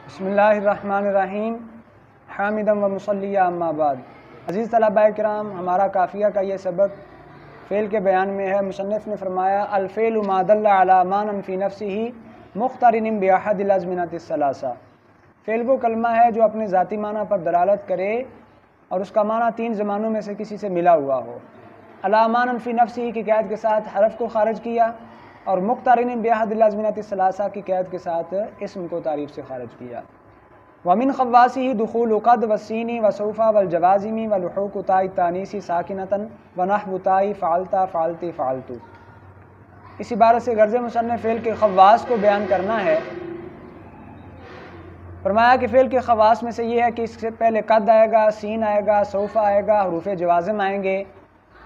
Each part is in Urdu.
بسم اللہ الرحمن الرحیم حامدا و مصلیہ اما بعد۔ عزیز طلباء کرام، ہمارا قافیہ کا یہ سبق فعل کے بیان میں ہے۔ مصنف نے فرمایا الفعل ما دل علی معنی فی نفسہ مقترن باحد الازمنۃ الثلاثہ۔ فعل وہ کلمہ ہے جو اپنے ذاتی معنی پر دلالت کرے اور اس کا معنی تین زمانوں میں سے کسی سے ملا ہوا ہو۔ علی معنی فی نفسہ کی قید کے ساتھ حرف کو خارج کیا، اور مقترن باحد الازمنۃ الثلاثہ کی قید کے ساتھ اسم کو تعریف سے خارج کیا۔ ومن خواصہ دخول قد والسین وسوف والجوازم ولحوق تاء التانیث ساکنۃ ونحو تاء فعلت فعلت فعلت۔ اس عبارت سے غرض مصنف فعل کے خواص کو بیان کرنا ہے۔ فرمایا کہ فعل کے خواص میں سے یہ ہے کہ اس سے پہلے قد آئے گا، سین آئے گا، سوف آئے گا، حروف جوازم آئیں گے،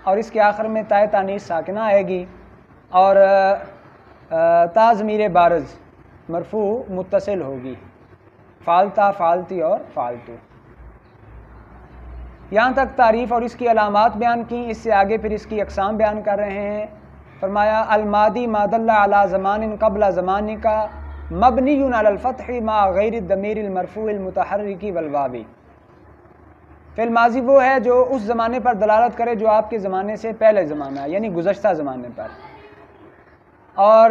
اور اس کے آخر میں تاء تانیث ساکنہ آئے گی، اور تا ضمیر بارز مرفوع متصل ہوگی، فعلتا، فعلتی اور فعلتو۔ یہاں تک تعریف اور اس کی علامات بیان کی۔ اس سے آگے پھر اس کی اقسام بیان کر رہے ہیں۔ فرمایا المادی ما دل علی زمان قبل زمانک مبنی علی الفتح مع غیر الضمیر المرفوع المتحرک والواو۔ فعل ماضی وہ ہے جو اس زمانے پر دلالت کرے جو آپ کے زمانے سے پہلے زمانہ ہے، یعنی گزشتہ زمانے پر، اور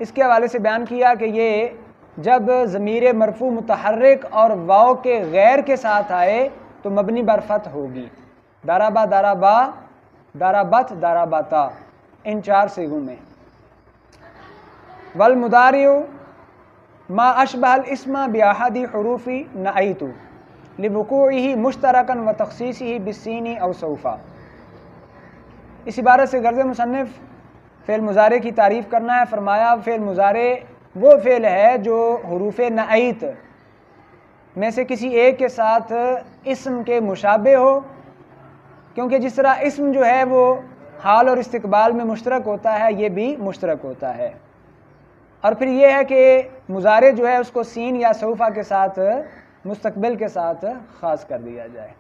اس کے حوالے سے بیان کیا کہ یہ جب ضمیر مرفوع متحرک اور واو کے غیر کے ساتھ آئے تو مبنی بر فتح ہوگی۔ ضربا ضربا، ضربت ضربتا، ان چار صیغوں میں۔ والمضارع ما اشبہ الاسم باحد حروف نعیت لوقوعہ مشترکا وتخصیصہ بالسین او سوف۔ اس عبارت سے غرض مصنف فعل مضارع کی تعریف کرنا ہے۔ فرمایا فعل مضارع وہ فعل ہے جو حروف نعیت میں سے کسی ایک کے ساتھ اسم کے مشابہ ہو، کیونکہ جس طرح اسم جو ہے وہ حال اور استقبال میں مشترک ہوتا ہے، یہ بھی مشترک ہوتا ہے۔ اور پھر یہ ہے کہ مضارع جو ہے اس کو سین یا سوفا کے ساتھ مستقبل کے ساتھ خاص کر دیا جائے۔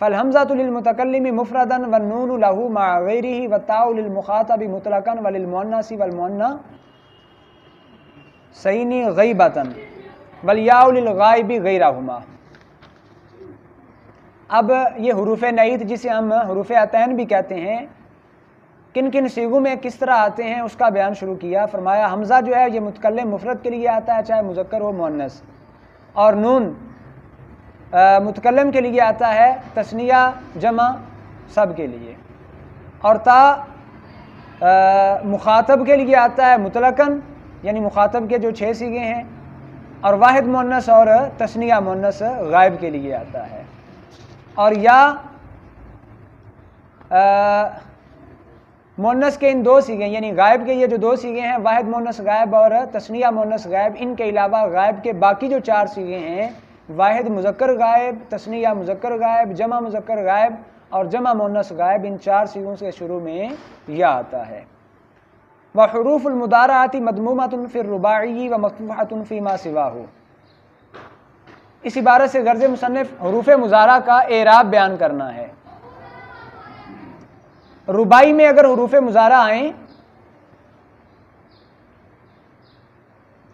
فالحمزۃ للمتکلم مفردا والنون له مع غیرہ والتاء للمخاطب مطلقا وللمؤنث والمؤنث سین غیبۃ والیاء للغائب غیرہما۔ اب یہ حروف نعیت جسے ہم حروف عطین بھی کہتے ہیں، کن کن صیغوں میں کس طرح آتے ہیں اس کا بیان شروع کیا۔ فرمایا حمزہ جو ہے یہ متکلم مفرد کے لیے آتا ہے، چاہے مذکر ہو مؤنث، اور نون متکلم کے لیے آتا ہے، تثنیہ جمع سب کے لیے، اور تا مخاطب کے لیے آتا ہے مطلقاً، یعنی مخاطب کے جو 6 صیغے ہیں، اور واحد مؤنث اور تثنیہ مؤنث غائب کے لیے آتا ہے، اور یا مؤنث کے ان 2 صیغے یعنی غائب کے یہ جو 2 صیغے ہیں، واحد مؤنث غائب اور تثنیہ مؤنث غائب، ان کے علاوہ غائب کے باقی جو 4 صیغے ہیں، واحد مذکر غائب، تثنیہ مذکر غائب، جمع مذکر غائب اور جمع مؤنث غائب، ان 4 صیغوں سے شروع میں یا آتا ہے۔ وحروف المضارعۃ مضمومۃ فی الرباعی ومفتوحۃ فیما سواہ۔ اس عبارت سے غرض مصنف حروف مضارع کا اعراب بیان کرنا ہے۔ رباعی میں اگر حروف مضارع آئیں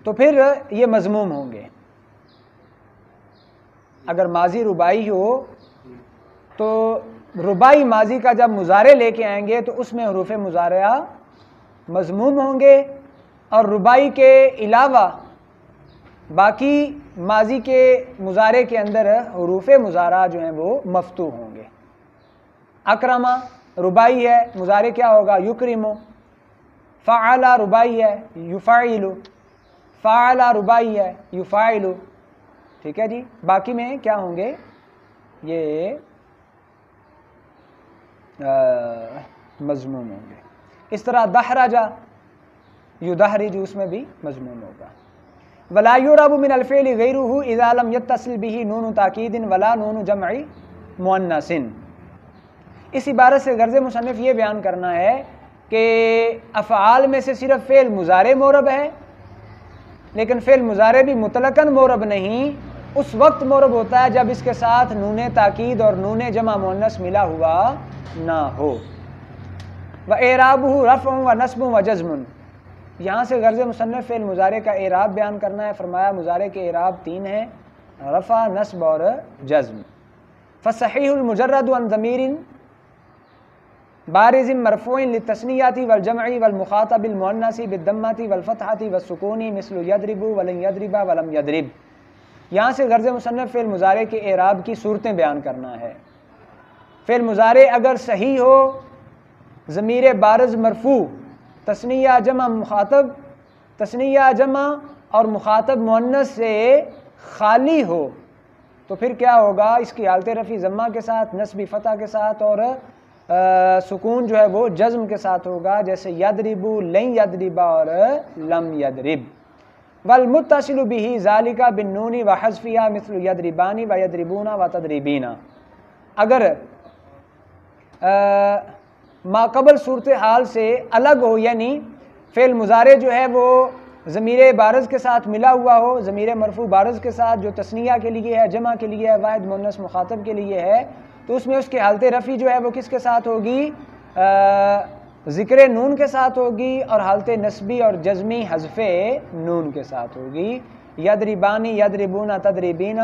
تو پھر یہ مضموم ہوں گے۔ اگر ماضی رباعی ہو تو رباعی ماضی کا جب مضارع لے کے آئیں گے تو اس میں حروف مضارعہ مضموم ہوں گے، اور رباعی کے علاوہ باقی ماضی کے مضارع کے اندر حروف مضارعہ جو ہیں وہ مفتوح ہوں گے۔ اکرمہ رباعی ہے، مضارع کیا ہوگا؟ یکرم۔ فعل رباعی ہے، یفعل۔ فعل رباعی ہے، یفعل۔ ٹھیک ہے جی، باقی میں کیا ہوں گے؟ یہ مضموم ہوں گے۔ اس طرح دحرج یدحرج، اس میں بھی مضموم ہوگا۔ ولا یعرب من الفعل غیرہ اذا لم یتصل به نون تاکید ولا نون جمع مؤنث۔ اس عبارت سے غرض مصنف یہ بیان کرنا ہے کہ افعال میں سے صرف فعل مضارع معرب ہے، لیکن فعل مضارع بھی مطلقاً معرب نہیں، اس وقت معرب ہوتا ہے جب اس کے ساتھ نون تاکید اور نون جمع مؤنث ملا ہوا نہ ہو۔ وَإِعْرَابُهُ رَفْعٌ وَنَصْبٌ وَجَزْمٌ۔ یہاں سے غرض مصنف فعل مضارع کا اعراب بیان کرنا ہے. فرمایا مضارع کے اعراب 3 ہیں: رفع، نصب اور جزم. فصحیح المجرد عن ضمیر بارز مرفوع للتثنیۃ والجمع والمخاطب المؤنث بالضمۃ والفتحۃ والسکون مثل یضرب ولن یضرب ولم یضرب. یہاں سے غرض مصنف فعل مضارع کے اعراب کی صورتیں بیان کرنا ہے. فعل مضارع اگر صحیح ہو، ضمیر بارز مرفوع، تثنیہ جمع مخاطب، تثنیہ جمع اور مخاطب مؤنث سے خالی ہو، تو پھر کیا ہوگا؟ اس کی حالت رفع ضمہ کے ساتھ، نصبی فتح کے ساتھ اور سکون جو ہے وہ جزم کے ساتھ ہوگا، جیسے یضرب، لن یضرب اور لم یضرب. والمتصل به ذالک بالنون وحذفها مثل یضربان ویضربون وتضربین. اگر ما قبل صورتحال سے الگ ہو، یعنی فعل مضارع جو ہے وہ ضمیر بارز کے ساتھ ملا ہوا ہو، ضمیر مرفوع بارز کے ساتھ جو تثنیہ کے لیے ہے، جمع کے لیے ہے، واحد مؤنث مخاطب کے لیے ہے، تو اس میں اس کی حالت رفع جو ہے وہ کس کے ساتھ ہوگی؟ ذکر نون کے ساتھ ہوگی، اور حالت نسبی اور جزمی حذف نون کے ساتھ ہوگی. یضربانی، یضربون، تضربین،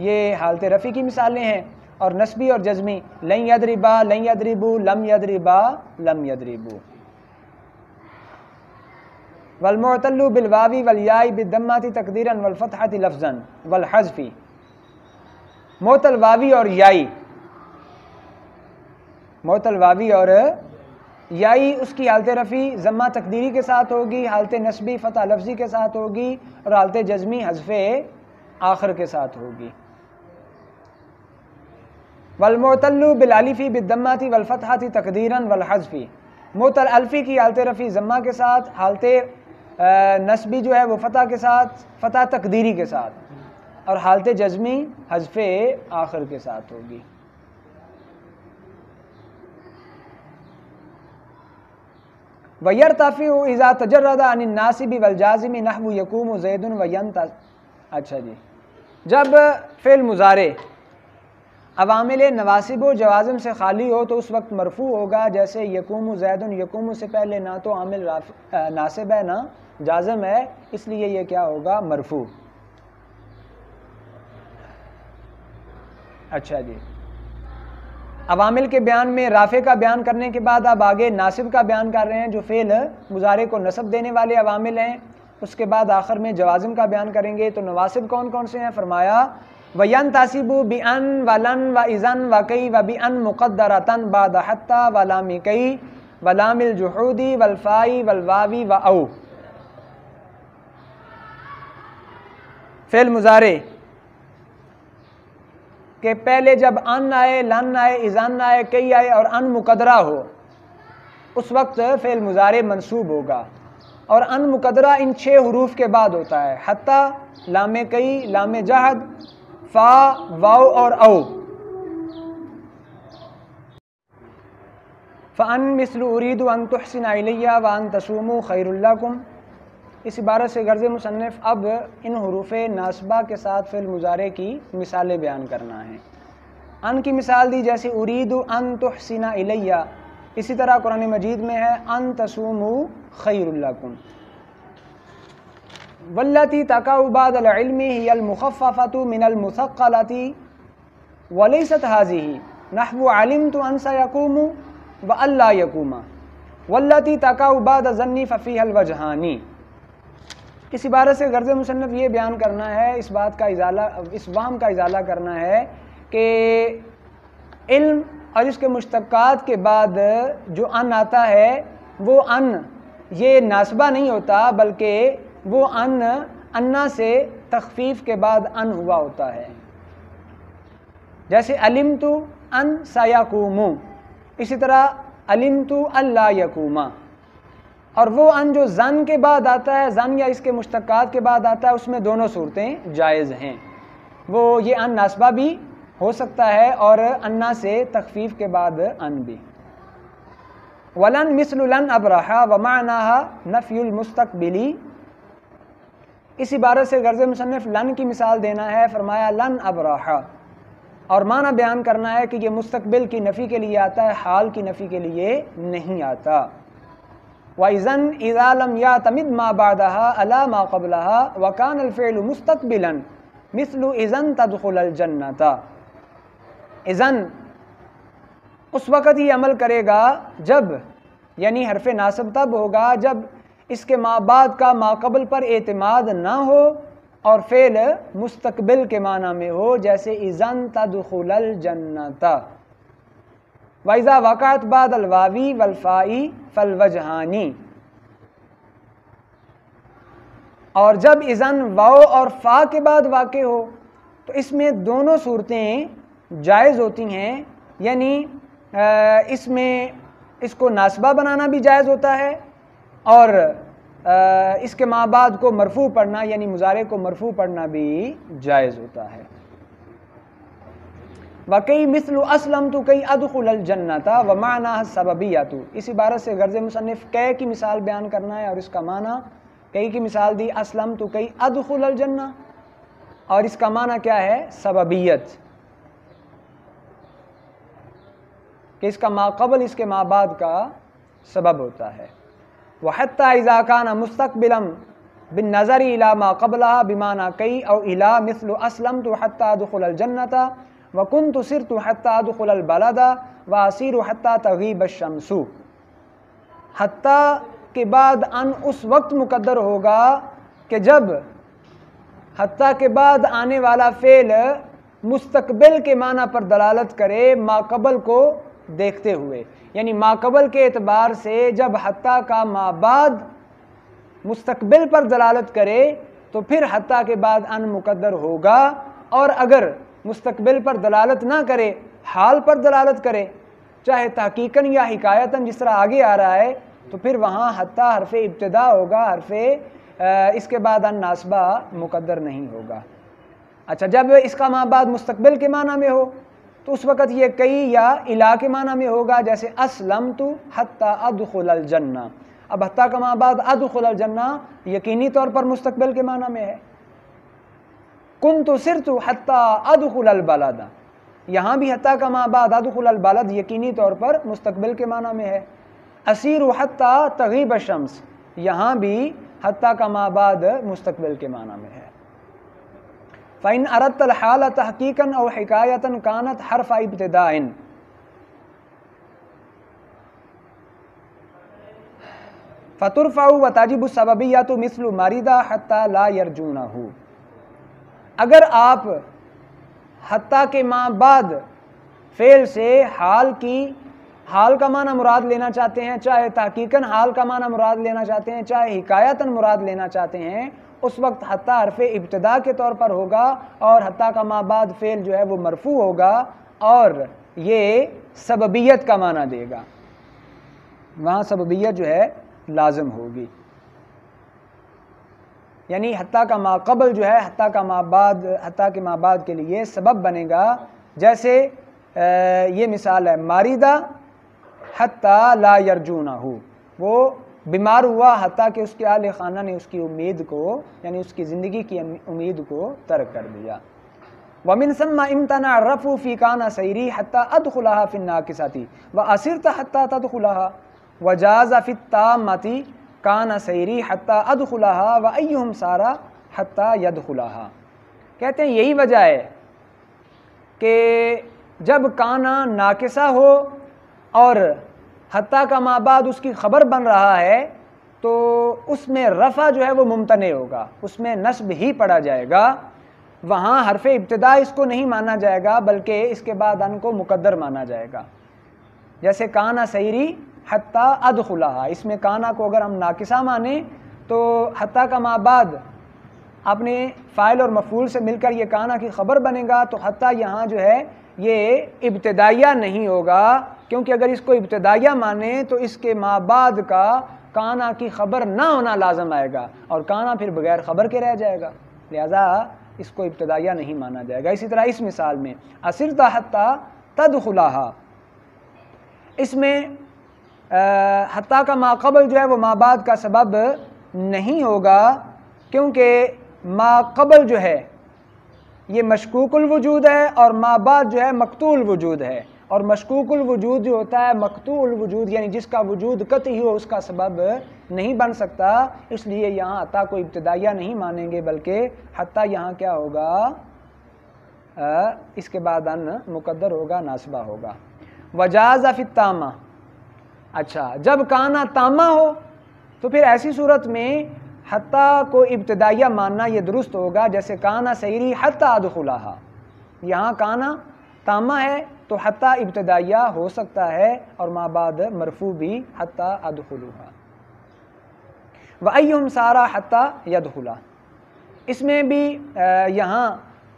یہ حالت رفع کی مثالیں ہیں. اور نسبی اور جزمی لن یضربا، لن یضربو، لم یضربا، لم یضربو. والمعتل بالواو والیاء بالضمۃ تقدیرا والفتحۃ لفظا والحذف. معتل واوی اور یائی، معتل واوی اور یائی اس کی حالت رفع ضمہ تقدیری کے ساتھ ہوگی، حالت نسبی فتح لفظی کے ساتھ ہوگی، اور حالت جزمی حذف آخر کے ساتھ ہوگی. والمعتل بالالف بالضمۃ والفتحۃ تقدیرا والحذف. معتل الفی کی حالت رفع ضمہ کے ساتھ، حالت نسبی جو ہے وہ فتح کے ساتھ، فتح تقدیری کے ساتھ، اور حالت جزمی حذف آخر کے ساتھ ہوگی. وَيَرْتَفِعُ إِذَا تَجَرَّدَ عَنِ النَّاصِبِ وَالْجَازِمِ نَحْوُ يَقُومُ زَيْدٌ وَيَنْتَصِبُ. اچھا جی، جب فعل مضارع عوامل نواسب و جوازم سے خالی ہو تو اس وقت مرفوع ہوگا، جیسے یقوم زید. یقوم سے پہلے نہ تو عامل ناصب ہے نہ جازم ہے، اس لیے یہ کیا ہوگا؟ مرفوع. اچھا جی، عوامل کے بیان میں رافع کا بیان کرنے کے بعد اب آگے ناصب کا بیان کر رہے ہیں، جو فعل مضارع کو نصب دینے والے عوامل ہیں. اس کے بعد آخر میں جوازم کا بیان کریں گے. تو نواسب کون کون سے ہیں؟ فرمایا وَيَنْتَصِبُ بِأَنْ وَلَنْ وَإِذَنْ وَكَيْ وَبِأَنْ مُقَدَّرَةً بَعْدَ حَتَّى وَلَامِ كَيْ وَلَامِ الْجُحُودِ وَالْفَاءِ وَالْوَاوِ وَأَوْ. فعل مضارع کہ پہلے جب ان آئے، لن آئے، اذن آئے، کئی آئے اور ان مقدرہ ہو، اس وقت فعل مضارع منصوب ہوگا. اور ان مقدرہ ان 6 حروف کے بعد ہوتا ہے: حتی، لام کئی، لام جہد، فا، واو اور او. فَأَن مِثْلُ أُرِيدُ أَن تُحْسِنَ إِلَيَّ وَأَن تَصُومُوا خَيْرٌ لَكُمْ. اس عبارت سے غرض مصنف اب ان حروف ناصبہ کے ساتھ فعل مضارع کی مثالیں بیان کرنا ہے. ان کی مثال دی جیسے اُرِيدُ أَن تُحْسِنَ إِلَيَّ، اسی طرح قرآن مجید میں ہے أَن تَصُومُوا خَيْرٌ لَكُمْ. وَالَّتِي تَقَعُ بَعْدَ الْعِلْمِ هِيَ الْمُخَفَّفَةُ مِنَ الْمُثَقَّلَةِ وَلَيْسَتْ هَذِهِ نَحْوُ عَلِمْتُ أَنْ سَيَقُومُ وَأَلَّا يَقُومَ. وَالَّتِي تَقَعُ بَعْدَ الظَّنِّ فَفِيهَا الْوَجْهَانِ. اس عبارت سے غرض مصنف یہ بیان کرنا ہے، اس بات کا ازالہ، اس وہم کا ازالہ کرنا ہے کہ علم اور اس کے مشتقات کے بعد جو ان آتا ہے وہ ان یہ ناصبہ نہیں ہوتا، بلکہ وہ ان انا سے تخفیف کے بعد ان ہوا ہوتا ہے. جیسے علمت ان سیقوم، اسی طرح علمت الا یقوم. اور وہ ان جو زن کے بعد آتا ہے، زن یا اس کے مشتقات کے بعد آتا ہے، اس میں دونوں صورتیں جائز ہیں. وہ یہ ان ناصبہ بھی ہو سکتا ہے اور انا سے تخفیف کے بعد ان بھی. ولن مثل لن ابرح ومعناها نفی المستقبلی. اس عبارت سے غرض مصنف لن کی مثال دینا ہے. فرمایا لن ابرح، اور معنی بیان کرنا ہے کہ یہ مستقبل کی نفی کے لیے آتا ہے، حال کی نفی کے لیے نہیں آتا. وَإِذَنْ إِذَا لَمْ يَعْتَمِدْ مَا بَعْدَهَا عَلَى مَا قَبْلَهَا وَكَانَ الْفِعْلُ مُسْتَقْبِلًا مِثْلُ إِذَنْ تَدْخُلَ الْجَنَّةَ۔ اذن اس وقت ہی عمل کرے گا جب، یعنی حرف ناصب تب ہوگا جب اس کے ما بعد کا ما قبل پر اعتماد نہ ہو اور فعل مستقبل کے معنی میں ہو، جیسے اذن تدخل الجنۃ۔ وَإِذَا وَقَعَتْ بَعْدَ الْوَاوِ وَالْفَاءِ فَالْوَجْهَانِ، اور جب اذن واو اور فا کے بعد واقع ہو تو اس میں دونوں صورتیں جائز ہوتی ہیں، یعنی اس میں اس کو ناسبہ بنانا بھی جائز ہوتا ہے اور اس کے ما بعد کو مرفوع پڑھنا یعنی مضارع کو مرفوع پڑھنا بھی جائز ہوتا ہے۔ وَكَيْ مِثْلُ أَسْلَمْتُ كَيْ أَدْخُلَ الْجَنَّةَ وَمَعْنَاهَا السَّبَبِيَّةُ۔ اس عبارت سے غرض مصنف کَيْ کی مثال بیان کرنا ہے اور اس کا معنی، کئی کی مثال دی اسلمت کئی ادخل الجنہ، اور اس کا معنی کیا ہے؟ سببیت، کہ اس کا ما قبل اس کے ما بعد کا سبب ہوتا ہے۔ وَحَتَّى إِذَا كَانَ مُسْتَقْبِلًا بِالنَّظَرِ إِلَى مَا قَبْلَهَا بِمَعنَى كَيْ أَوْ إِلَى مِثْلُ أَسْلَمْتُ حَتَّى أَدْخُلَ الْجَنَّةَ وَكُنْتُ سِرْتُ حَتَّى أَدْخُلَ الْبَلَدَ وَأَسِيرُ حَتَّى تَغِيبَ الشَّمْسُ۔ حتّى کے بعد ان اس وقت مقدر ہوگا کہ جب حتیٰ کے بعد آنے والا فعل مستقبل کے معنی پر دلالت کرے ما قبل کو دیکھتے ہوئے، یعنی ما قبل کے اعتبار سے جب حتیٰ کا ما بعد مستقبل پر دلالت کرے تو پھر حتیٰ کے بعد ان مقدر ہوگا، اور اگر مستقبل پر دلالت نہ کرے، حال پر دلالت کرے، چاہے تحقیقاً یا حکایتاً جس طرح آگے آ رہا ہے، تو پھر وہاں حتیٰ حرف ابتدا ہوگا، حرف اس کے بعد ان ناسبہ مقدر نہیں ہوگا۔ اچھا، جب اس کا ما بعد مستقبل کے معنی میں ہو تو اس وقت یہ کئی یا الا کے معنی میں ہوگا، جیسے اسلمت حتی ادخل الجنہ۔ اب حتیٰ کا ما بعد ادخل الجنہ یقینی طور پر مستقبل کے معنی میں ہے۔ کنت سرت حتی ادخل البلد، یہاں بھی حتیٰ کا ما بعد ادخل البلد یقینی طور پر مستقبل کے معنی میں ہے۔ اسیر حتی تغیب الشمس، یہاں بھی حتیٰ کا ما بعد مستقبل کے معنی میں ہے۔ فَإِنْ أَرَدْتَ الْحَالَ تَحْقِيقًا أَوْ حِكَايَةً كَانَتْ حَرْفَ ابْتِدَاءٍ۔ فَتُرْفَعُ وَتَجِبُ السَّبَبِيَّةُ مِثْلُ مَرِضَ حَتَّى لَا يَرْجُونَهُ۔ اگر آپ حتیٰ کے ما بعد فعل سے حال کا معنی مراد لینا چاہتے ہیں، چاہے تحقیقاً حال کا معنی مراد لینا چاہتے ہیں، چاہے حکایتاً مراد لینا چاہتے ہیں، اس وقت حتیٰ حرف ابتدا کے طور پر ہوگا اور حتیٰ کا ما بعد فعل جو ہے وہ مرفوع ہوگا اور یہ سببیت کا معنی دے گا، وہاں سببیت جو ہے لازم ہوگی، یعنی حتیٰ کا ما قبل جو ہے حتیٰ کے ما بعد کے لیے سبب بنے گا۔ جیسے یہ مثال ہے ماریدہ حتیٰ لا یرجونہ، وہ بیمار ہوا حتیٰ کہ اس کے اہل خانہ نے اس کی امید کو، یعنی اس کی زندگی کی امید کو ترک کر دیا۔ وَمِن ثَمَّ امْتَنَعَ الرَّفْعُ فِي كَانَ سَيْرِي حَتَّى أَدْخُلَهَا فِي النَّاقِصَةِ وَأَسِرْتَ حَتَّى تَدْخُلَهَا وَجَازَ فِي التَّامَّةِ كَانَ سَيْرِي حَتَّى أَدْخُلَهَا وَأَيُّهُمْ سَارَ حَتَّى يَدْخُلَهَا۔ کہتے ہیں یہی وجہ ہے کہ جب کانا ناقصہ ہو اور حتیٰ کا ما بعد اس کی خبر بن رہا ہے تو اس میں رفع جو ہے وہ ممتنع ہوگا، اس میں نصب ہی پڑا جائے گا، وہاں حرف ابتدا اس کو نہیں مانا جائے گا بلکہ اس کے بعد ان کو مقدر مانا جائے گا۔ جیسے کانا سیری حتیٰ ادخلہا، اس میں کانا کو اگر ہم ناقصہ مانیں تو حتیٰ کا ما بعد اپنے فاعل اور مفعول سے مل کر یہ کانا کی خبر بنے گا، تو حتیٰ یہاں جو ہے یہ ابتدائیہ نہیں ہوگا، کیونکہ اگر اس کو ابتدائیہ مانیں تو اس کے ما بعد کا کانا کی خبر نہ ہونا لازم آئے گا اور کانا پھر بغیر خبر کے رہ جائے گا، لہذا اس کو ابتدائیہ نہیں مانا جائے گا۔ اسی طرح اس مثال میں اسرت حتی تدخلہا، اس میں حتیٰ کا ما قبل جو ہے وہ ما بعد کا سبب نہیں ہوگا، کیونکہ ما قبل جو ہے یہ مشکوک الوجود ہے اور ما بعد جو ہے مقطوع الوجود ہے، اور مشکوک الوجود جو ہوتا ہے مقطوع الوجود یعنی جس کا وجود قطعی ہو اس کا سبب نہیں بن سکتا، اس لیے یہاں حتیٰ کو ابتدائیہ نہیں مانیں گے بلکہ حتیٰ یہاں کیا ہوگا، اس کے بعد ان مقدر ہوگا، ناصبہ ہوگا۔ وجاز فی التامہ، اچھا جب کانا تامہ ہو تو پھر ایسی صورت میں حتیٰ کو ابتدائیہ ماننا یہ درست ہوگا، جیسے کانا سیری حتیٰ ادخلہا، یہاں کانا تامہ ہے تو حتیٰ ابتدائیہ ہو سکتا ہے اور ما بعد مرفوع بھی حتیٰ ادخلوہا۔ وَأَيُّهُمْ سَارَ حَتَّى يَدْخُلَا، اس میں بھی یہاں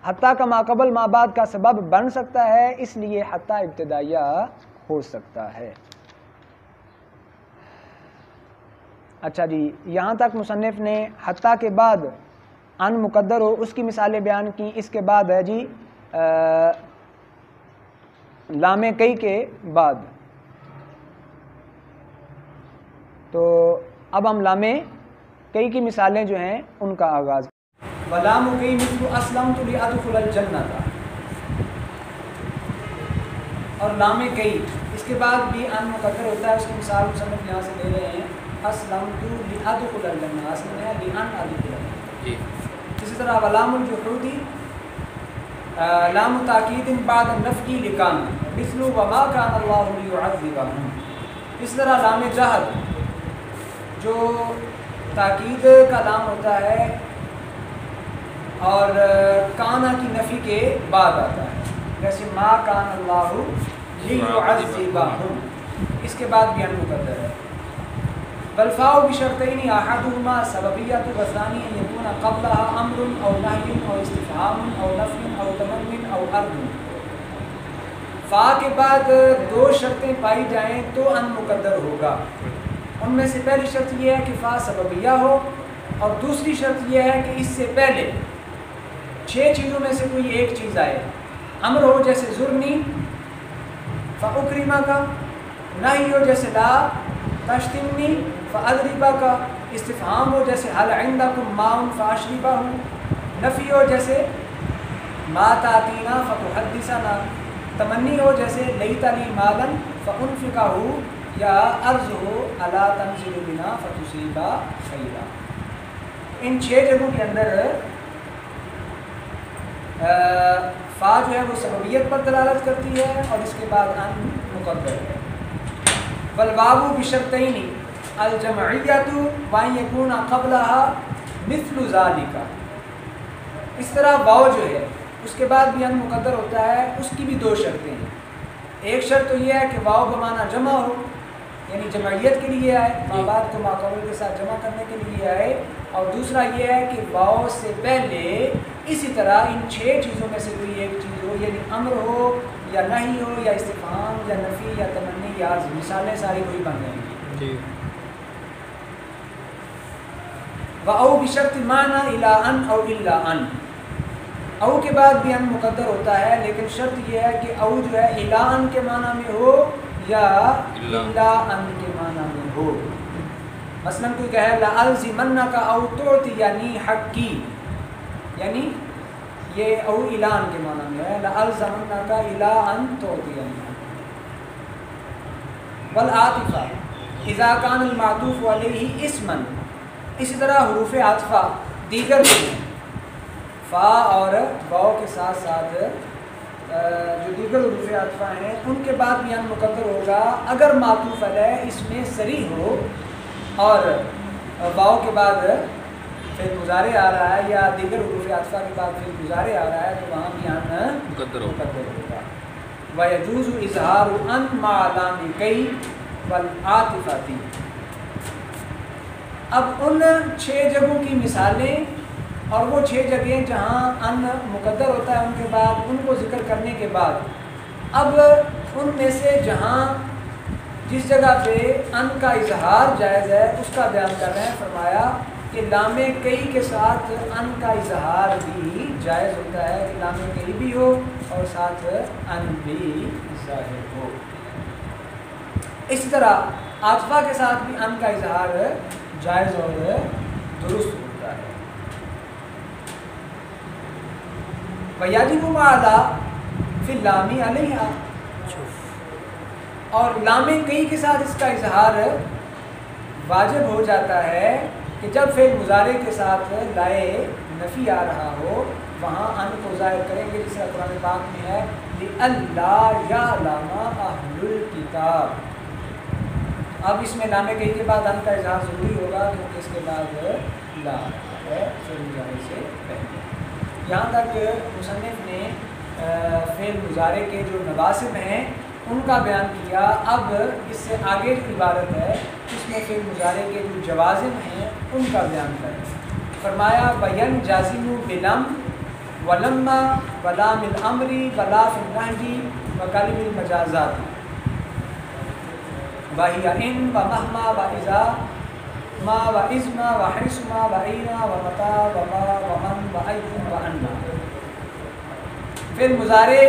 حتیٰ کا ما قبل ما بعد کا سبب بن سکتا ہے، اس لیے حتیٰ ابتدائیہ ہو سکتا ہے۔ اچھا جی، یہاں تک مصنف نے حتیٰ کے بعد ان مقدر ہو اس کی مثالیں بیان کی۔ اس کے بعد ہے جی لام کئی کے بعد، تو اب ہم لام کئی کی مثالیں جو ہیں ان کا آغاز۔ وَلَامُ کئی مِثْلُ أَسْلَمْتُ لِأَدْخُلَ الْجَنَّةَ، اور لام کئی اس کے بعد بھی ان مقدر ہوتا ہے، اس کی مثال مصنف یہاں سے لے رہے ہیں، أَسْلَمْتُ لِأَدْخُلَ الْجَنَّةَ، اصل میں ہے لِأَنْ أَدْخُلَ۔ اسی طرح وَلَامُ الْجُحُودِ لام تاکید بعد النفی لکان مثل وما کان اللہ لیعذبہم۔ اس طرح لام جہد جو تاکید کا لام ہوتا ہے اور کانا کی نفی کے بعد آتا ہے، جیسے ما کان اللہ لیعذبہم، اس کے بعد بھی ان مقدر ہے۔ والفاء بشرطین احدہما سببیۃ والثانی ان یکون قبلها امر او نہی او استفہام او نفی او تمن او عرض۔ فا کے بعد دو شرطیں پائی جائیں تو ان مقدر ہوگا، ان میں سے پہلی شرط یہ ہے کہ فا سببیہ ہو، اور دوسری شرط یہ ہے کہ اس سے پہلے 6 چیزوں میں سے کوئی ایک چیز آئے۔ امر ہو جیسے زرنی فاکرما کا، نہی ہو جیسے لا تشتمنی فاضربا کا، استفہام ہو جیسے حل عندکم ماء فاشربہ، نفی ہو جیسے ما تاتینا فتحدثنا، تمنی ہو جیسے لیت لی مالا فانفقہ، یا عرض ہو الا تنزل بنا فتصیبا خیرا۔ ان 6 جگہوں کے اندر فا جو ہے وہ سببیت پر دلالت کرتی ہے اور اس کے بعد ان مقدر ہے۔ والواو بشرطین الجمعیۃ وان یکون قبلها مثل ذالک، اس طرح واو جو ہے اس کے بعد بھی ان مقدر ہوتا ہے، اس کی بھی 2 شرطیں ہیں۔ ایک شرط تو یہ ہے کہ واو بمعنی جمع ہو، یعنی جمعیت کے لیے آئے، ما بعد کو ما قبل کے ساتھ جمع کرنے کے لیے آئے، اور دوسرا یہ ہے کہ واو سے پہلے اسی طرح ان 6 چیزوں میں سے کوئی ایک چیز ہو، یعنی امر ہو یا نہی ہو یا استفہام یا نفی یا تمنی یا عرض، مثالیں ساری وہی بن جائیں گی۔ وَأَوْ بِشَرْطِ مَعْنَى إِلَىٰ أَنْ أَوْ إِلَّا أَنْ، او کے بعد بھی ان مقدر ہوتا ہے، لیکن شرط یہ ہے کہ او جو ہے الا ان کے معنی میں ہو یا الا ان کے معنی میں ہو۔ مثلا کوئی کہے لَأَلْزِمَنَّكَ أَوْ تُعْطِيَنِي حَقِّي، یعنی یہ او الا ان کے معنی میں ہے، لَأَلْزَمَنَّكَ إِلَىٰ أَن تُعْطِيَنِي۔ والعاطفہ اذا كان المعطوف علیہ اسما، اسی طرح حروف عاطفہ دیگر ہیں، فا اور واو کے ساتھ ساتھ جو دیگر حروف عاطفہ ہیں ان کے بعد بھی ان مقدر ہوگا اگر معطوف علیہ اس میں صریح ہو اور واو کے بعد فعل مضارع آ رہا ہے یا دیگر حروف عاطفہ کے بعد فعل مضارع آ رہا ہے تو وہاں بھی ان مقدر ہوگا۔ وَيَجُوزُ إِظْهَارُ أَن مَعَ لَامِ كَيْ وَالْعَاطِفَةِ۔ اب ان 6 جگہوں کی مثالیں اور وہ 6 جگہیں جہاں ان مقدر ہوتا ہے ان کے بعد ان کو ذکر کرنے کے بعد اب ان میں سے جہاں جس جگہ پہ ان کا اظہار جائز ہے اس کا بیان کر رہے ہیں۔ فرمایا کہ لام کئی کے ساتھ ان کا اظہار بھی جائز ہوتا ہے کہ لام کئی بھی ہو اور ساتھ ان بھی ظاہر ہو۔ اسی طرح عاطفہ کے ساتھ بھی ان کا اظہار جائز اور درست ہوتا ہے۔ وَيَجِبُ مَعَ فِي اللَّامِ عَلَيْهَا، اور لام کئی کے ساتھ اس کا اظہار واجب ہو جاتا ہے کہ جب فعل مضارع کے ساتھ لائے نفی آ رہا ہو وہاں ان کو ظاہر کریں گے، جس طرح قرآن پاک میں ہے لِأَلَّا يَعْلَمَ أَهْلُ الْكِتَابِ۔ اب اس میں لام کئی کے بعد ان کا اظہار ضروری ہوگا کیونکہ اس کے بعد لا ہے فعل مضارع سے پہلے۔ یہاں تک مصنف نے فعل مضارع کے جو نواسب ہیں ان کا بیان کیا۔ اب اس سے آگے جو عبارت ہے اس میں فعل مضارع کے جو جوازم ہیں ان کا بیان کریں۔ فرمایا بین جازم بلم ولما ولام الامر ولا فی النہی وکلم المجازات وہی ان ومہما واذا ما واذما وحیثما واینا ومتا وما ومن وایہم وانا۔ فعل مضارع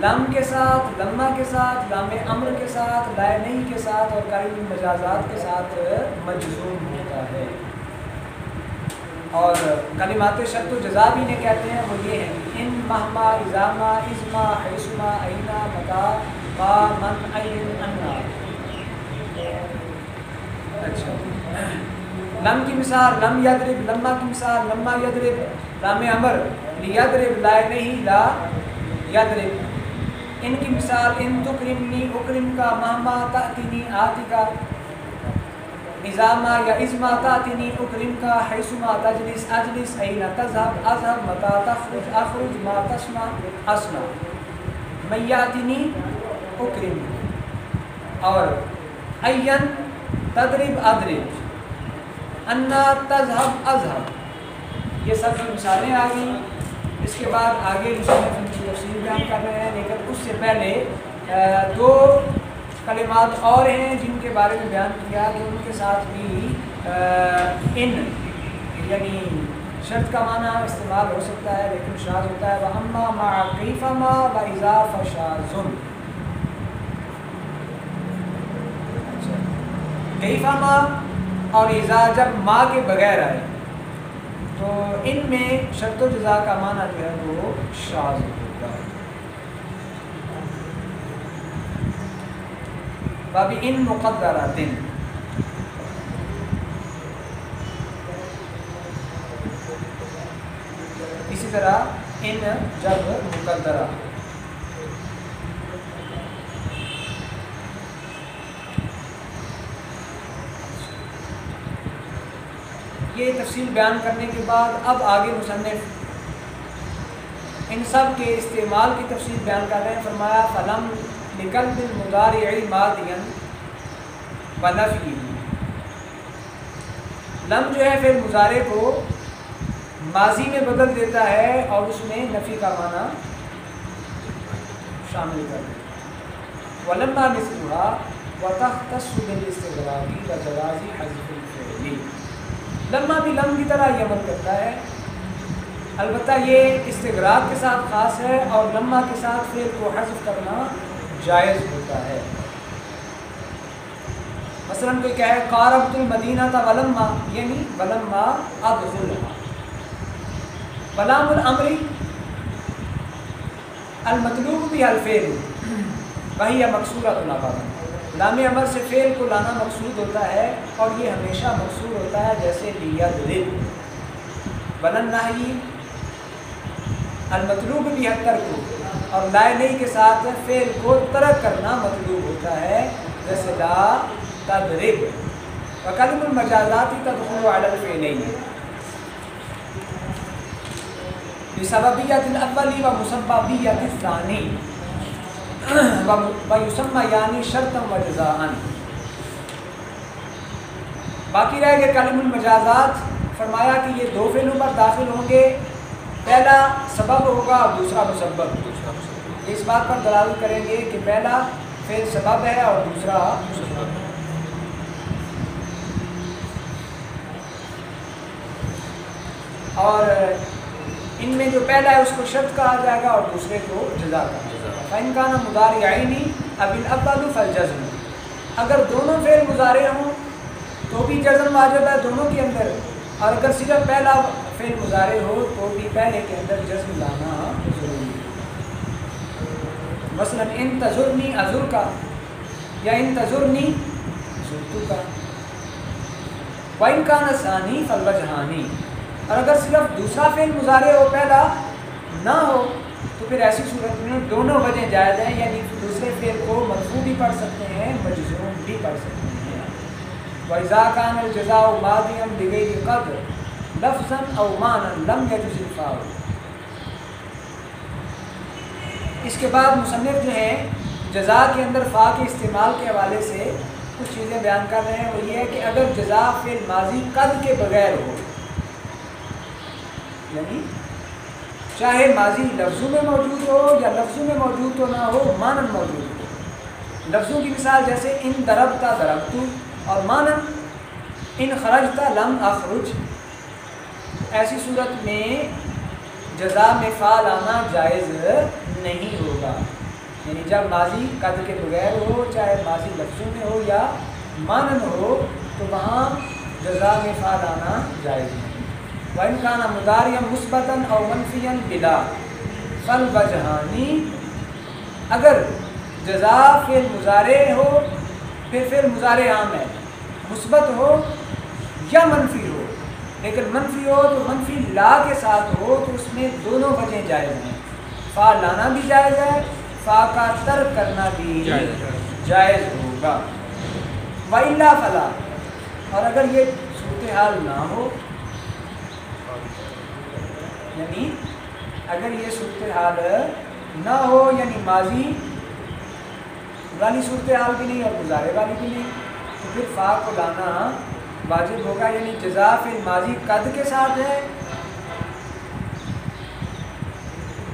لم کے ساتھ، لما کے ساتھ، لام امر کے ساتھ، لائے نہیں کے ساتھ اور کلم المجازات کے ساتھ مجزوم ہوتا ہے۔ اور کلمات شرط و جزا بھی انہیں کہتے ہیں، وہ یہ ہیں ان مہما اذا ازما حیثما اینا متا ما من این انا۔ اچھا، لم کی مثال لم یضرب، لما کی مثال لما یضرب، لام امر لیضرب، لائے نہیں لا یضرب۔ ان کی مثال ان تکرمنی اکرم کا، مہما تأتینی آتی کا، اذا یا ازما تأتینی اکرم کا، حیثما تجلس اجلس، این تذهب اذهب، متا تخرج اخرج، ما تصنع اصنع، من یأتینی اکرم۔ اور این تضرب اضرب، انا تذهب اذهب، یہ سب کی مثالیں آ گئیں۔ اس کے بعد آگے مصنف ان کی تفصیل بیان کر رہے ہیں، لیکن اس سے پہلے دو کلمات اور ہیں جن کے بارے میں بیان کیا کہ ان کے ساتھ بھی ان یعنی شرط کا معنی استعمال ہو سکتا ہے لیکن شاذ ہوتا ہے۔ وَأَمَّا مَعَ كَيْفَمَا وَإِذَا فَشَاذٌ۔ کیفما اور اذا جب ما کے بغیر آئے تو ان میں شرط و جزا کا معنی جو ہے وہ شاذ ہوگا۔ باب ان مقدرات، اسی طرح ان جب مقدرہ، یہ تفصیل بیان کرنے کے بعد اب آگے مصنف ان سب کے استعمال کی تفصیل بیان کر رہے ہیں۔ فرمایا فلم لقلب المضارع ماضیا ونفی، لم جو ہے پھر مضارع کو ماضی میں بدل دیتا ہے اور اس میں نفی کا معنی شامل کر دیتا ہے۔ ولما مثلها وتختص بالاستغراق وجواز حذف الفعل، لما بھی لم کی طرح یہ عمل کرتا ہے، البتہ یہ استغراق کے ساتھ خاص ہے اور لما کے ساتھ فعل کو حذف کرنا جائز ہوتا ہے۔ مثلا کوئی کہے قاربت المدینہ ولما، یعنی ولما ادخلها۔ ولام الامر المطلوب بها الفعل وہی مقصورۃ العبادہ، لام امر سے فعل کو لانا مقصود ہوتا ہے اور یہ ہمیشہ مقصود ہوتا ہے، جیسے لیضرب۔ وللنہی المطلوب بها الترک، اور لائے نہیں کے ساتھ فعل کو ترک کرنا مطلوب ہوتا ہے، جیسے لا تضرب۔ وکلم المجازات تدخل علی الفعلین بسببیت الاول ومسببیت الثانی ویسمى یعنی شرطا و جزاء۔ باقی رہ گئے کلم المجازات، فرمایا کہ یہ دو فعلوں پر داخل ہوں گے، پہلا سبب ہوگا اور دوسرا مسبب۔ یہ اس بات پر دلالت کریں گے کہ پہلا فعل سبب ہے اور دوسرا مسبب۔ اور ان میں جو پہلا ہے اس کو شرط کہا جائے گا اور دوسرے کو جزا کہا جائے گا۔ فَإِنْ كَانَ مُضَارِعَيْنِ أَبِالْأَوَّلُ فَالْجَزْمُ، اگر دونوں فعل مضارع ہوں تو بھی جزم واجب ہے دونوں کے اندر، اور اگر صرف پہلا فعل مضارع ہو تو بھی پہلے کے اندر جزم لانا ضروری ہے۔ مثلا ان تزرنی ازر کا، یا انتظرنی زرتک، وَإِنْ كَانَ ثَانِي فَالْوَجْهَانِ، اور اگر صرف دوسرا فعل مضارع ہو پہلا نہ ہو تو پھر ایسی صورت میں دونوں وجہ جائز ہیں، یعنی دوسرے فعل کو مرفوع بھی پڑھ سکتے ہیں، مجزوم بھی پڑھ سکتے ہیں۔ وَإِذَا كَانَ الْجَزَاءُ مَاضِيًا بِغَيْرِ قَدْ لَفْظًا أَوْ مَعْنًا لَمْ يَجُزِ الْفَاعِلُ۔ اس کے بعد مصنف جو ہیں جزا کے اندر فا کے استعمال کے حوالے سے کچھ چیزیں بیان کر رہے ہیں۔ وہ یہ ہے کہ اگر جزا فعل ماضی قد کے بغیر ہو، یعنی چاہے ماضی لفظوں میں موجود ہو یا لفظوں میں موجود تو نہ ہو، مانن موجود ہو۔ لفظوں کی مثال جیسے ان ضربتا ضربتو، اور مانن ان خرجتا لم اخرج، ایسی صورت میں جزا میں فعل آنا جائز نہیں ہوگا، یعنی جب ماضی قد کے بغیر ہو، چاہے ماضی لفظوں میں ہو یا مانن ہو، تو وہاں جزا میں فعل آنا جائز نہیں۔ وَإِنْ كَانَ مُضَارِعًا مُثْبَتًا أَوْ مَنْفِيًا بِلَا فَالْوَجْهَانِ، اگر جزا فعل مضارع ہو، پھر فعل مضارع عام ہے، مثبت ہو یا منفی ہو، لیکن منفی ہو تو منفی لا کے ساتھ ہو، تو اس میں دونوں وجہیں جائز ہیں، فا لانا بھی جائز ہے، فا کا ترک کرنا بھی جائز ہوگا۔ وَإِلَّا فَلَا، اور اگر یہ صورتحال نہ ہو، یعنی اگر یہ صورتحال نہ ہو، یعنی ماضی والی صورتحال بھی نہیں اور مضارع والی بھی نہیں، تو پھر فا کو لانا واجب ہوگا، یعنی جزا فعل ماضی قد کے ساتھ ہے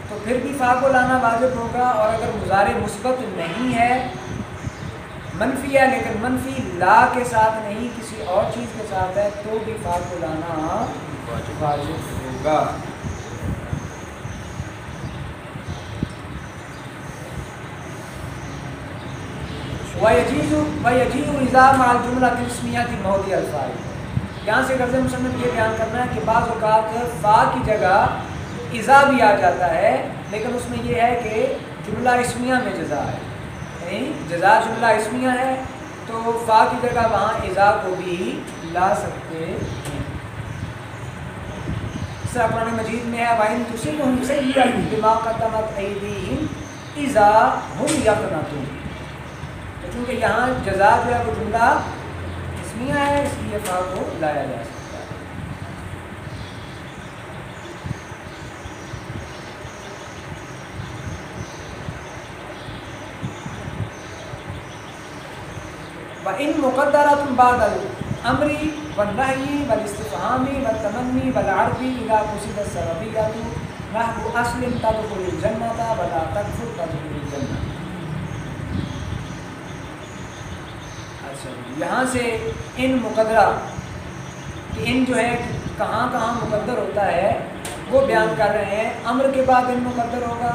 تو پھر بھی فا کو لانا واجب ہوگا، اور اگر مضارع مثبت نہیں ہے، منفی ہے لیکن منفی لا کے ساتھ نہیں، کسی اور چیز کے ساتھ ہے، تو بھی فا کو لانا واجب ہوگا۔ وَيَجِيءُ إِذَا مَعَ الْجُمْلَةِ الْإِسْمِيَّةِ مَوْضِعَ الْفَاعِلِ، یہاں سے غرض مصنف یہ بیان کرنا ہے کہ بعض اوقات فا کی جگہ اذا بھی آ جاتا ہے، لیکن اس میں یہ ہے کہ جملہ اسمیہ میں جزا ہے، یعنی جزا جملہ اسمیہ ہے تو فا کی جگہ وہاں اذا کو بھی لا سکتے ہیں۔ اس طرح قرآن مجید میں ہے وَإِن تُصِبْهُمْ سَيِّئَةٌ بِمَا قَدَّمَتْ أَيْدِيهِمْ إِذَا هُمْ يَقْنَطُونَ، کیونکہ یہاں جزا جو ہے وہ جملہ اسمیہ ہے، اس لیے فا کو لایا جا سکتا ہے۔ وَإِن مُقَدَّرَةٌ بَعْدَ الْأَمْرِ وَالنَّهْيِ وَالِاسْتِفْهَامِ وَالتَّمَنِّي وَالْعَرْضِ إِذَا قُصِدَتْ السَّبَبِيَّةُ نَحْوُ أَسْلِمْ تَدْخُلِ الْجَنَّةَ وَلَا تَكْفُرْ تَدْخُلِ الْجَنَّةَ۔ یہاں سے ان مقدرہ کہ ان جو ہے کہاں کہاں مقدر ہوتا ہے وہ بیان کر رہے ہیں۔ امر کے بعد ان مقدر ہوگا،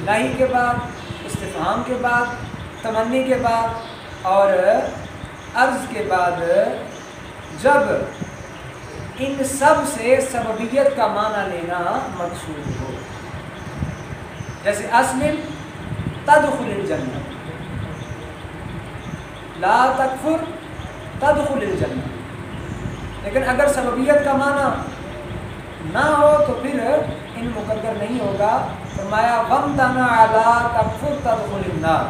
نہی کے بعد، استفہام کے بعد، تمنی کے بعد اور عرض کے بعد، جب ان سب سے سببیت کا معنی لینا مقصود ہو، جیسے اسلم تدخل الجنہ، لا تکفر تدخل الجنہ، لیکن اگر سببیت کا معنی نہ ہو تو پھر ان مقدر نہیں ہوگا۔ فرمایا وَامْتَنَعَ لَا تَكْفُرْ تَدْخُلِ النَّارِ،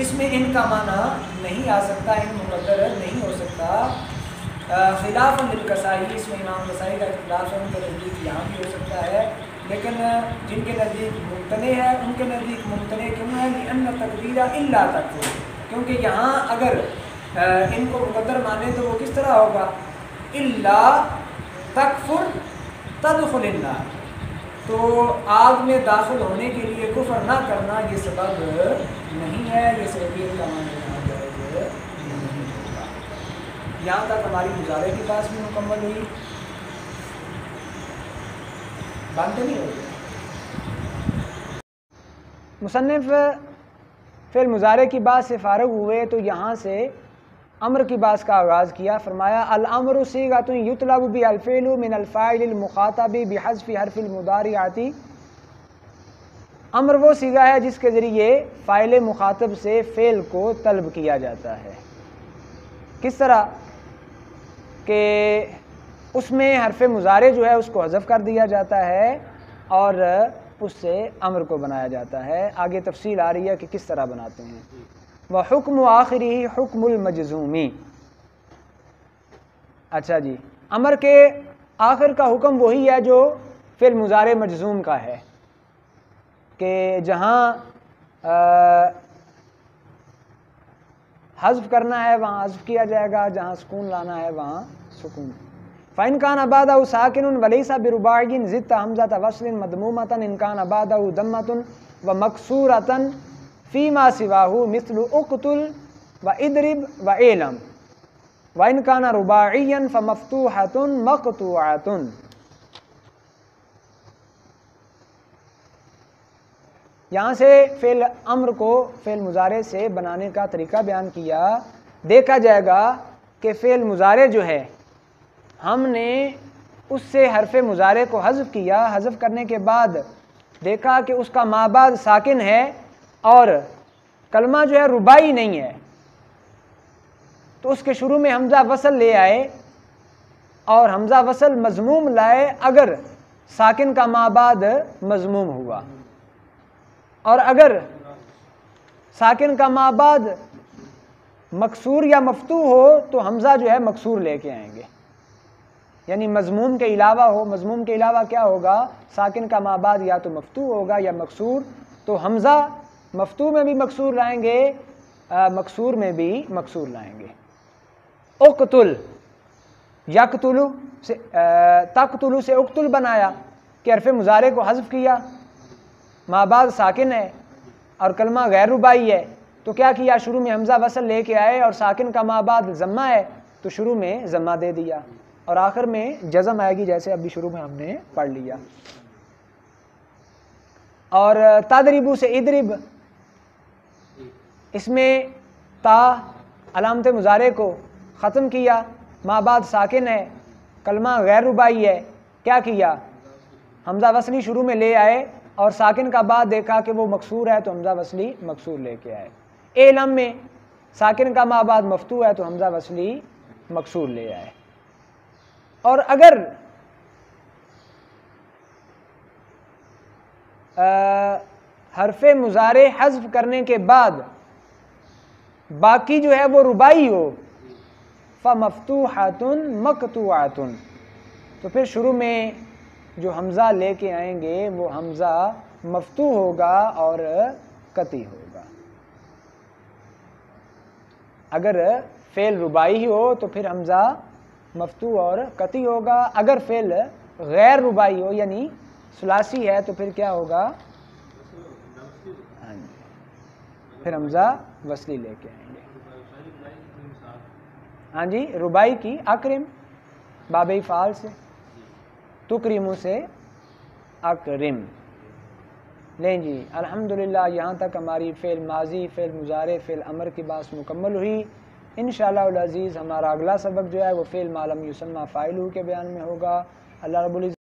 اس میں ان کا معنی نہیں آ سکتا، ان مقدر نہیں ہو سکتا۔ خلاف للکسائی، اس میں امام کسائی کا اختلاف ہے، ان کے نزدیک یہاں بھی ہو سکتا ہے، لیکن جن کے نزدیک ممتنع ہے ان کے نزدیک ممتنع کیوں ہے؟ لِأَنَّ تَقْدِيرَ إِلَّا تَكْفُرْ، کیونکہ یہاں اگر ان کو مقدر مانے تو وہ کس طرح ہوگا؟ الا تکفر تدخل النار، تو آگ میں داخل ہونے کے لیے کفر نہ کرنا یہ سبب نہیں ہے، یہ سببیت کا معنی جائز نہیں ہوگا۔ یہاں تک ہماری مضارع کی بات بھی مکمل ہوئی، بات نہیں ہوگی۔ مصنف فعل مضارع کی بات سے فارغ ہوئے تو یہاں سے امر کی بات کا آغاز کیا۔ فرمایا الامر صیغۃ یطلب بها الفعل من الفاعل المخاطب بحذف حرف المضارعۃ، امر وہ صیغہ ہے جس کے ذریعے فاعل مخاطب سے فعل کو طلب کیا جاتا ہے. کس طرح کہ اس میں حرف مضارع جو ہے اس کو حذف کر دیا جاتا ہے اور اس سے امر کو بنایا جاتا ہے. آگے تفصیل آ رہی ہے کہ کس طرح بناتے ہیں. وحکم آخری حکم المجزومی. اچھا جی، امر کے آخر کا حکم وہی ہے جو فعل مضارع مجزوم کا ہے کہ جہاں حذف کرنا ہے وہاں حذف کیا جائے گا، جہاں سکون لانا ہے وہاں سکون. فَإِنْ كَانَ بَعْدَهُ سَاكِنٌ وَلَيْسَ بِرُبَاعِيٍّ زِدْتَ حَمْزَةَ وَصْلٍ مَضْمُومَةً إِنْ كَانَ بَعْدَهُ ضَمَّةٌ وَمَكْسُورَةً فِيمَا سِوَاهُ مِثْلُ اُقْتُلْ وَإِضْرِبْ وَإِعْلَمْ وَإِنْ كَانَ رُبَاعِيًّا فَمَفْتُوحَةٌ مَقْطُوعَةٌ. یہاں سے فعل امر کو فعل مضارع سے بنانے کا طریقہ بیان کیا. دیکھا جائے گا کہ فعل مضارع جو ہے ہم نے اس سے حرف مضارع کو حذف کیا. حذف کرنے کے بعد دیکھا کہ اس کا ما بعد ساکن ہے اور کلمہ جو ہے رباعی نہیں ہے، تو اس کے شروع میں حمزہ وصل لے آئے اور حمزہ وصل مضموم لائے اگر ساکن کا ما بعد مضموم ہوا، اور اگر ساکن کا ما بعد مکسور یا مفتوح ہو تو حمزہ جو ہے مکسور لے کے آئیں گے، یعنی مضموم کے علاوہ ہو. مضموم کے علاوہ کیا ہوگا؟ ساکن کا ما بعد یا تو مفتوح ہوگا یا مکسور، تو حمزہ مفتوح میں بھی مکسور لائیں گے، مکسور میں بھی مکسور لائیں گے. اقتل، یقتلو سے تقتلو سے اقتل بنایا کہ حرف مضارع کو حذف کیا، ما بعد ساکن ہے اور کلمہ غیر رباعی ہے، تو کیا کیا؟ شروع میں حمزہ وصل لے کے آئے اور ساکن کا ما بعد ضمہ ہے تو شروع میں ضمہ دے دیا اور آخر میں جزم آئے گی جیسے ابھی شروع میں ہم نے پڑھ لیا. اور تضربو سے اضرب، اس میں تا علامت مضارع کو ختم کیا، ما بعد ساکن ہے، کلمہ غیر رباعی ہے، کیا کیا؟ حمزہ وصلی شروع میں لے آئے اور ساکن کا بعد دیکھا کہ وہ مکسور ہے تو حمزہ وصلی مکسور لے کے آئے. اعلم میں ساکن کا ما بعد مفتوح ہے تو حمزہ وصلی مکسور لے آئے. اور اگر حرف مضارع حذف کرنے کے بعد باقی جو ہے وہ رباعی ہو، فَمَفْتُوحَةٌ مَقْطُوعَةٌ، تو پھر شروع میں جو حمزہ لے کے آئیں گے وہ حمزہ مفتوح ہوگا اور قطعی ہوگا. اگر فعل رباعی ہو تو پھر حمزہ مفتوح اور قطعی ہوگا، اگر فعل غیر رباعی ہو یعنی ثلاثی ہے تو پھر کیا ہوگا؟ پھر حمزہ وصلی لے کے آئیں گے. ہاں جی، رباعی کی اکرم باب فعال سے، تکرمو سے اکرم. لیں جی، الحمدللہ یہاں تک ہماری فعل ماضی، فعل مضارع، فعل امر کی بات مکمل ہوئی. انشاءاللہ العزیز ہمارا اگلا سبق جو ہے وہ فعل ما لم یسمى فاعلہ کے بیان میں ہوگا. اللہ رب العزت